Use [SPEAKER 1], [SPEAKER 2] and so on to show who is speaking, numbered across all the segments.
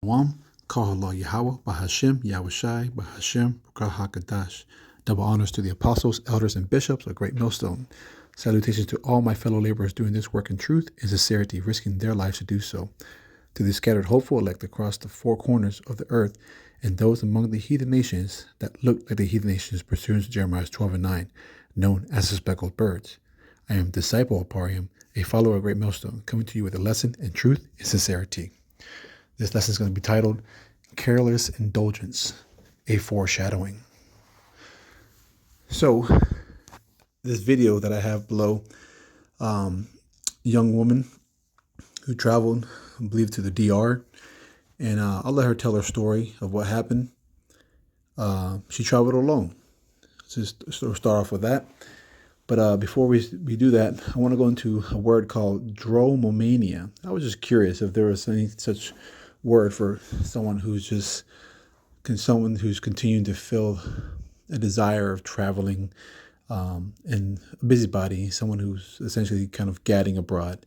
[SPEAKER 1] Wam, Kahala Yahweh, Bahashem, Yahushai, Bahashem, Hakadash. Double honors to the apostles, elders, and bishops, a great millstone. Salutations to all my fellow laborers doing this work in truth and sincerity, risking their lives to do so. To the scattered hopeful elect across the four corners of the earth, and those among the heathen nations that look like the heathen nations pursuant to Jeremiah 12 and 9, known as the speckled birds. I am disciple of Parium, a follower of Great Millstone, coming to you with a lesson in truth and sincerity. This lesson is going to be titled Careless, Indulgence, a Foreshadowing. So, this video that I have below, young woman who traveled, I believe, to the DR, and I'll let her tell her story of what happened. She traveled alone. Just start off with that. But before we do that, I want to go into a word called dromomania. I was just curious if there was any such word for someone who's continuing to feel a desire of traveling, and a busybody, someone who's essentially kind of gadding abroad.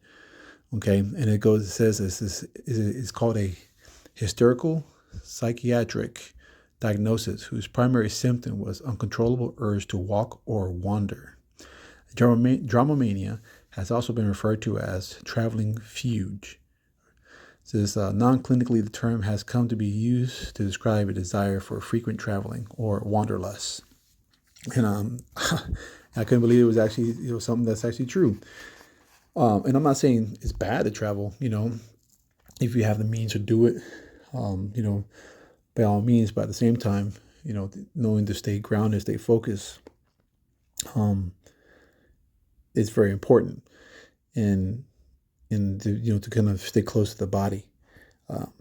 [SPEAKER 1] Okay, and it says it's called a hysterical psychiatric diagnosis whose primary symptom was uncontrollable urge to walk or wander. Dramamania has also been referred to as traveling fugue. Says non-clinically, the term has come to be used to describe a desire for frequent traveling or wanderlust. And I couldn't believe it was actually something that's actually true. And I'm not saying it's bad to travel. If you have the means to do it, by all means. But at the same time, knowing to stay grounded, stay focused, is very important. And to kind of stay close to the body,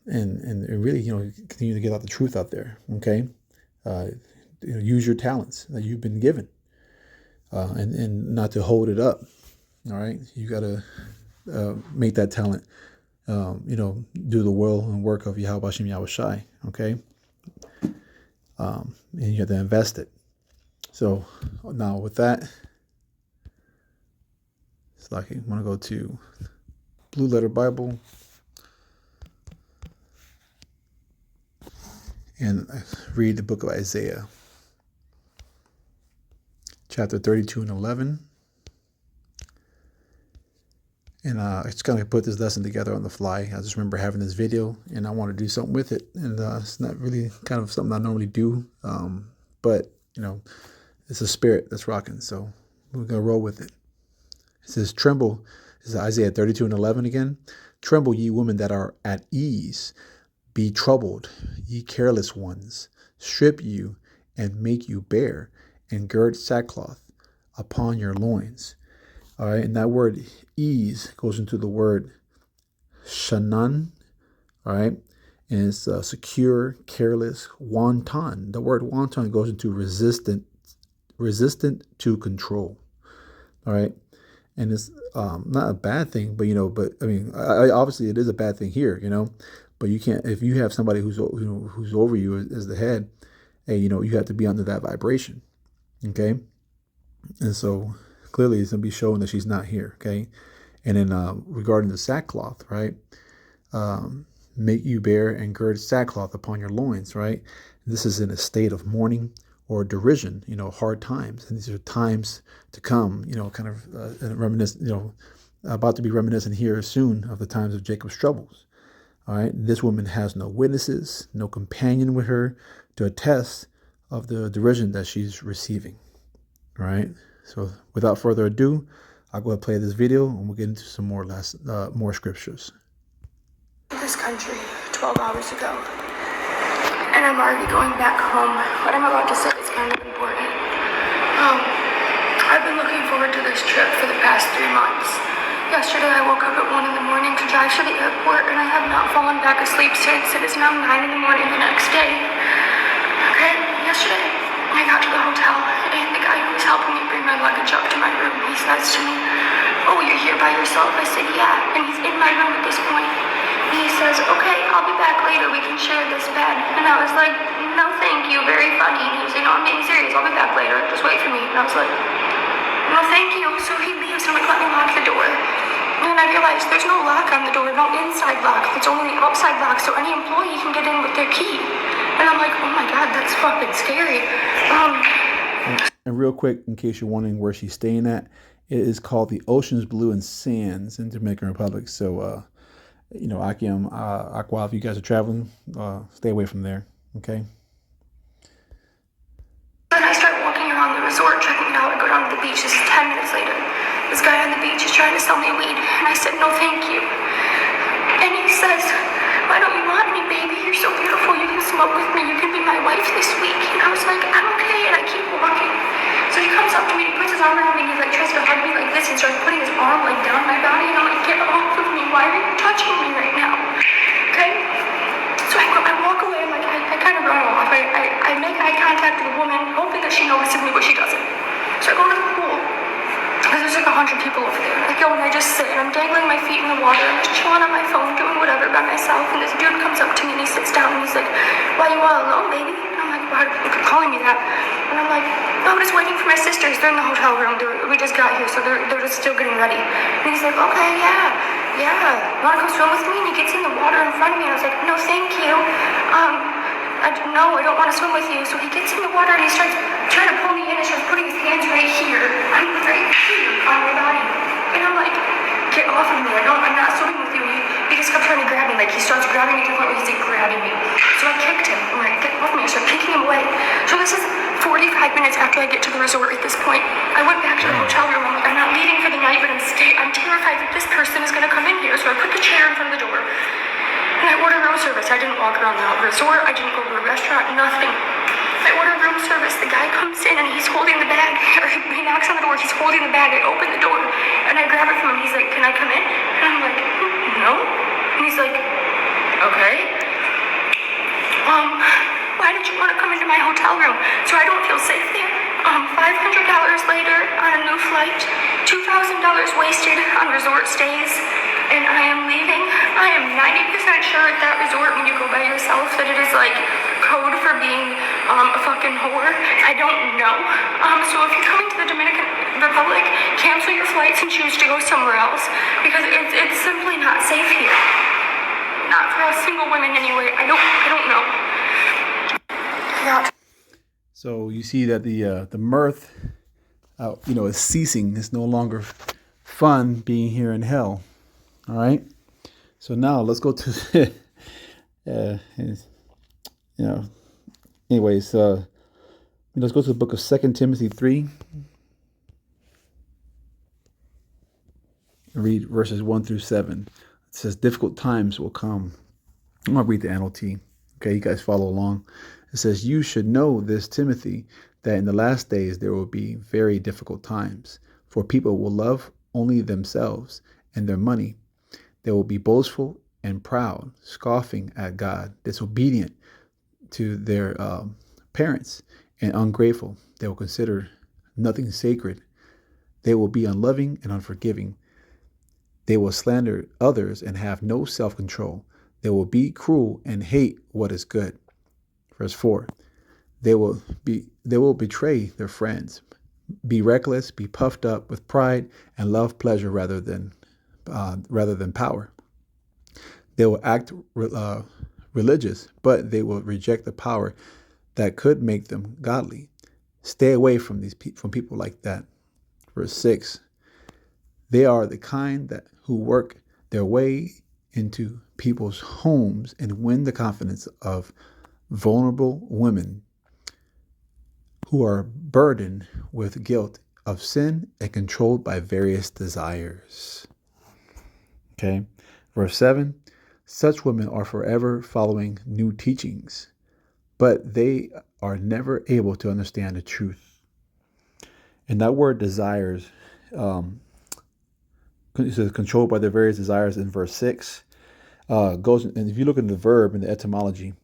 [SPEAKER 1] and really, continue to get out the truth out there. Okay, use your talents that you've been given, and not to hold it up. All right, you got to make that talent, do the will and work of Yahweh Hashem Yahushai. Okay, and you have to invest it. So now with that, it's like I want to go to Blue Letter Bible and read the book of Isaiah, chapter 32 and 11. And I just kind of put this lesson together on the fly. I just remember having this video, and I want to do something with it. And it's not really kind of something I normally do, but it's a spirit that's rocking. So we're gonna roll with it. It says, "Tremble." This is Isaiah 32 and 11 again. "Tremble, ye women that are at ease. Be troubled, ye careless ones. Strip you and make you bare, and gird sackcloth upon your loins." All right, and that word ease goes into the word shanan. All right, and it's secure, careless, wanton. The word wanton goes into resistant to control. All right, and it's not a bad thing, but I mean, obviously it is a bad thing here, but you can't, if you have somebody who's over you as the head, hey, you have to be under that vibration. Okay, and so clearly it's going to be showing that she's not here. Okay, and then regarding the sackcloth, right, make you bare and gird sackcloth upon your loins, right? This is in a state of mourning or derision, hard times, and these are times to come, kind of reminiscent, about to be reminiscent here soon of the times of Jacob's troubles. All right, this woman has no witnesses, no companion with her to attest of the derision that she's receiving. All right, so without further ado, I'll go ahead and play this video, and we'll get into some more scriptures.
[SPEAKER 2] This country 12 hours ago, and I'm already going back home. What I'm about to say is kind of important. I've been looking forward to this trip for the past 3 months. Yesterday I woke up at 1 in the morning to drive to the airport, and I have not fallen back asleep since. It is now 9 in the morning the next day. Okay, yesterday I got to the hotel, and the guy who was helping me bring my luggage up to my room, he says to me, "Oh, you're here by yourself?" I said, "Yeah," and he's in my room at this point. He says, "Okay, I'll be back later. We can share this bed." And I was like, "No, thank you. Very funny." And he was like, "No, I'm being serious. I'll be back later. Just wait for me." And I was like, "No, thank you." So he leaves, and I'm like, "Let me lock the door." And I realized there's no lock on the door, no inside lock. It's only the outside lock, so any employee can get in with their key. And I'm like, oh my God, that's fucking scary.
[SPEAKER 1] And real quick, in case you're wondering where she's staying at, it is called the Oceans Blue and Sands in Dominican Republic. So, Akiem, Aqua, if you guys are traveling, stay away from there. Okay.
[SPEAKER 2] Then I start walking around the resort, checking it out. I go down to the beach. This is 10 minutes later. This guy on the beach is trying to sell me weed, and I said, no, thank you. And he says, why don't you want me, baby? You're so beautiful. You can smoke with me. You can be my wife this week. And I was like, I'm okay. And I keep walking. So he comes up to me, he puts his arm around me, and he like tries to hug me like this, and starts putting his arm like down my body. And I'm like, get off of me. Why are you touching me right now? Okay? So I walk away. I'm like, I kind of run off. I make eye contact with the woman, hoping that she notices me, but she doesn't. So I go to the pool. There's like 100 people over there. I go and I just sit, and I'm dangling my feet in the water. I'm just chilling on my phone, doing whatever by myself. And this dude comes up to me and he sits down and he's like, why you all alone, baby? And I'm like, why are you calling me that? And I'm like, no, I'm just waiting for my sisters. They're in the hotel room. We just got here, so they're just still getting ready. And he's like, okay, yeah. Want to go swim with me? And he gets in the water in front of me. And I was like, no, thank you. No, I don't want to swim with you. So he gets in the water and he starts trying to pull me in and starts putting his hands right here. I'm right here on my body. And I'm like, get off of me. I'm not swimming with you. He just kept trying to grab me. Like, he starts grabbing me to the point where he's like grabbing me. So I kicked him. I'm like, get off me. I start kicking him away. So this is 45 minutes after I get to the resort at this point. I went back to the hotel room. I'm like, I'm not leaving for the night, but I'm terrified that this person is going to come in here. So I put the chair in front of the door. And I ordered room service. I didn't walk around the resort. I didn't go to a restaurant. Nothing. I ordered room service. The guy comes in and he's holding the bag. Or he knocks on the door. He's holding the bag. I open the door and I grab it from him. He's like, can I come in? And I'm like, no. And he's like, okay. Why did you want to come into my hotel room? So I don't feel safe there. $500 later on a new flight. $2,000 wasted on resort stays. And I am leaving. I am 90% sure at that resort when you go by yourself that it is like code for being a fucking whore. I don't know. So if you're coming to the Dominican Republic, cancel your flights and choose to go somewhere else because it's simply not safe here. Not for us single women anyway. I don't know. Yeah.
[SPEAKER 1] So you see that the mirth, is ceasing. It's no longer fun being here in hell. All right. So now let's go to, anyways, let's go to the book of 2 Timothy 3. Read verses 1 through 7. It says, difficult times will come. I'm going to read the NLT. Okay, you guys follow along. It says, you should know this, Timothy, that in the last days there will be very difficult times, for people will love only themselves and their money. They will be boastful and proud, scoffing at God, disobedient to their parents, and ungrateful. They will consider nothing sacred. They will be unloving and unforgiving. They will slander others and have no self-control. They will be cruel and hate what is good. Verse 4. They will betray their friends, be reckless, be puffed up with pride, and love pleasure rather than power. They will act religious, but they will reject the power that could make them godly. Stay away from people like that. Verse 6. They are the kind who work their way into people's homes and win the confidence of vulnerable women who are burdened with guilt of sin and controlled by various desires. Okay. Verse 7. Such women are forever following new teachings, but they are never able to understand the truth. And that word desires, it says controlled by their various desires in verse 6. And if you look at the verb in the etymology,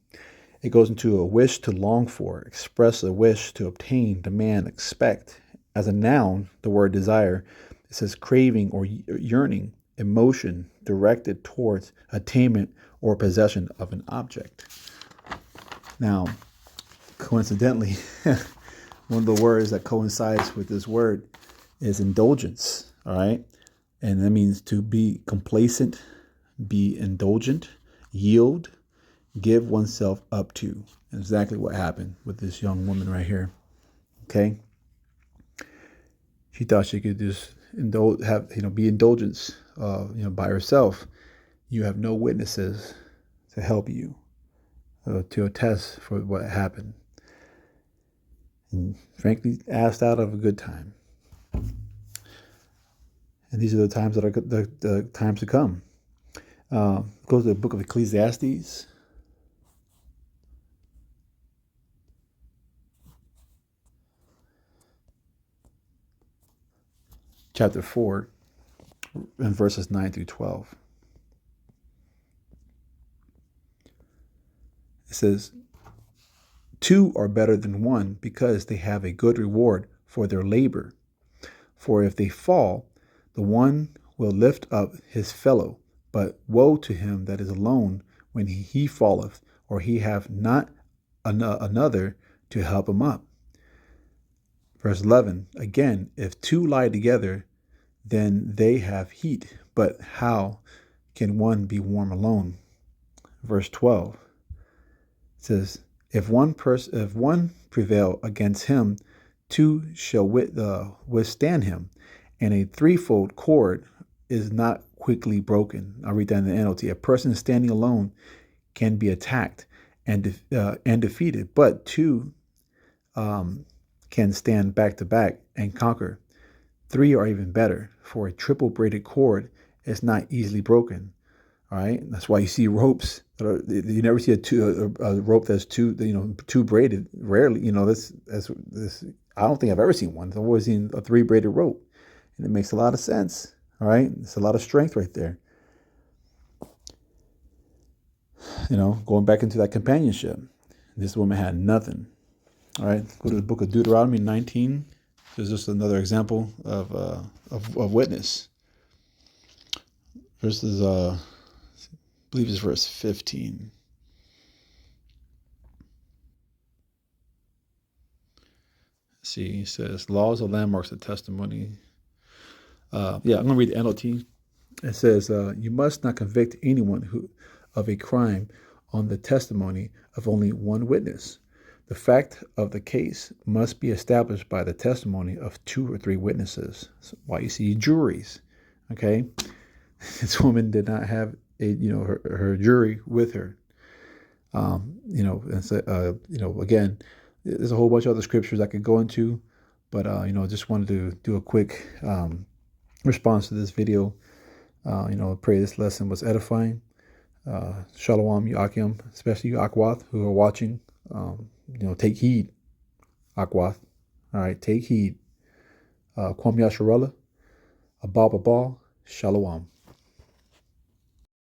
[SPEAKER 1] it goes into a wish to long for, express a wish to obtain, demand, expect. As a noun, the word desire, it says craving or yearning, emotion directed towards attainment or possession of an object. Now, coincidentally, one of the words that coincides with this word is indulgence. All right. And that means to be complacent, be indulgent, yield, give oneself up to. Exactly what happened with this young woman right here. Okay. She thought she could just be indulgence, by herself. You have no witnesses to help you, to attest for what happened. And frankly, asked out of a good time. And these are the times that are the times to come. Go to the book of Ecclesiastes. Chapter 4, and verses 9 through 12. It says, "Two are better than one because they have a good reward for their labor. For if they fall, the one will lift up his fellow. But woe to him that is alone when he falleth, or he have not another to help him up." Verse 11, "Again, if two lie together, then they have heat. But how can one be warm alone?" Verse 12 says, if one prevail against him, two shall withstand him, and a threefold cord is not quickly broken. I'll read that in the NLT. A person standing alone can be attacked and defeated, but two can stand back to back and conquer. Three are even better, for a triple braided cord is not easily broken. All right, that's why you see ropes. You never see a rope that's two braided. Rarely, that's this. I don't think I've ever seen one. I've always seen a three braided rope, and it makes a lot of sense. All right, it's a lot of strength right there. Going back into that companionship. This woman had nothing. All right, go to the book of Deuteronomy 19. There's just another example of witness. Verses, I believe it's verse 15. Let's see, he says, laws of landmarks of testimony. I'm going to read the NLT. It says, you must not convict anyone of a crime on the testimony of only one witness. The fact of the case must be established by the testimony of two or three witnesses. That's why you see juries. Okay, this woman did not have her jury with her. And so, again, there's a whole bunch of other scriptures I could go into, but just wanted to do a quick response to this video. Pray this lesson was edifying. Shalom, Yakim, especially you Akwath who are watching. Take heed, Akwath. All right, take heed. Kwam Yasharallah, Abba Shalom.